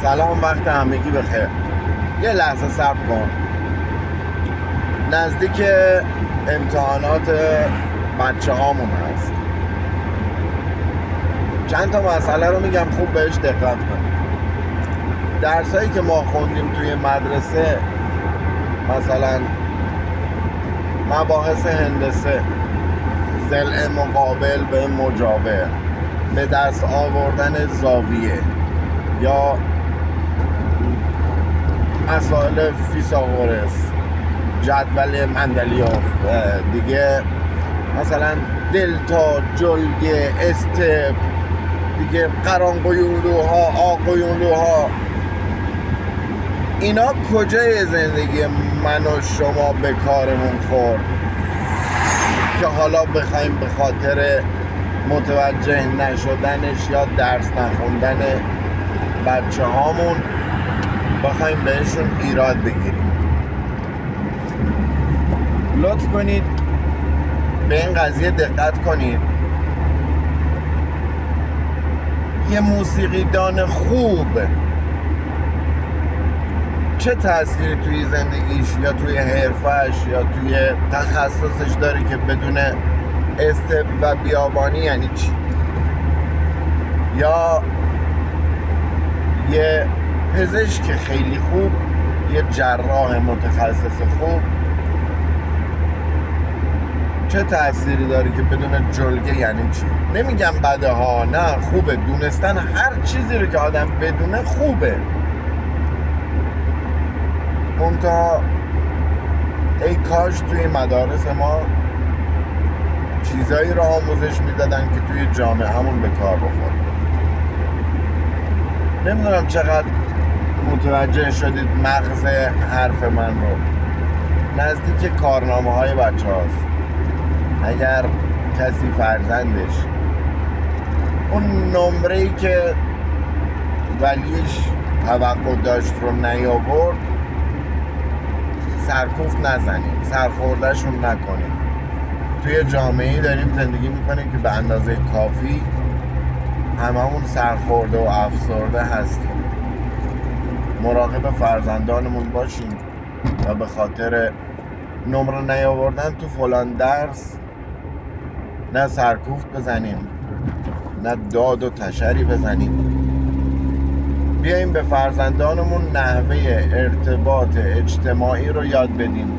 سلام، وقت همگی بخیر. یه لحظه صبر کن. نزدیک امتحانات بچه هامون هست. چند تا مسئله رو میگم، خوب بهش دقت کن. درسایی که ما خوندیم توی مدرسه، مثلا مباحث هندسه، ضلع مقابل به مجاور، به دست آوردن زاویه، یا مسائل فیثاغورس، جدول مندلیوف، دیگه مثلا دلتا، جلگه، استپ، دیگه قرانقیونلوها، آقیونلوها، اینا کجای زندگی من و شما به کارمون خورد که حالا بخوایم به خاطر متوجه نشدنش یا درس نخوندن بچه هامون بخوایم بهشون ایراد بگیریم. لطف کنید به این قضیه دقت کنید. یه موسیقیدان خوب چه تأثیری توی زندگیش یا توی حرفش یا توی تخصصش داره که بدون استپ و بیابانی یعنی چی؟ یا یه پزشک خیلی خوب، یه جراح متخصص خوب چه تأثیری داره که بدون جلگه یعنی چی؟ نمیگم بده ها، نه، خوبه. دونستن هر چیزی رو که آدم بدونه خوبه. منتها ای کاش توی مدارس ما چیزایی رو آموزش میدادن که توی جامعه همون به کار بخوره. نمیدونم چقدر متوجه شدید مغز حرف من رو. نزدیک کارنامه های بچه هاست. اگر کسی فرزندش اون نمره‌ای که ولیش توقع داشت رو نیاورد، سرکوفت نزنیم، سرخوردهشون نکنیم. توی جامعه‌ای داریم زندگی میکنیم که به اندازه کافی هممون سرخورده و افسرده هستیم. مراقب فرزندانمون باشیم و به خاطر نمره نیاوردن تو فلان درس نه سرکوفت بزنیم، نه داد و تشری بزنیم. بیاییم به فرزندانمون نحوه ارتباط اجتماعی رو یاد بدیم،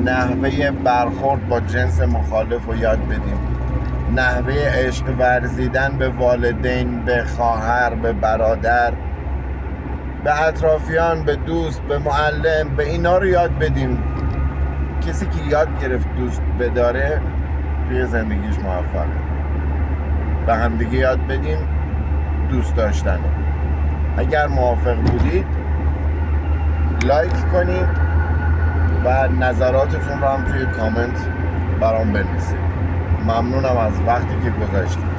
نحوه برخورد با جنس مخالف رو یاد بدیم، نحوه عشق ورزیدن به والدین، به خواهر، به برادر، به اطرافیان، به دوست، به معلم، به اینا رو یاد بدیم. کسی که یاد گرفت دوست بداره توی زندگیش موفقه. به هم دیگه یاد بدیم دوست داشتن. اگر موافق بودید لایک کنید و نظراتتون رو هم توی کامنت برام بنویسید. ممنونم از وقتی که گذاشتید.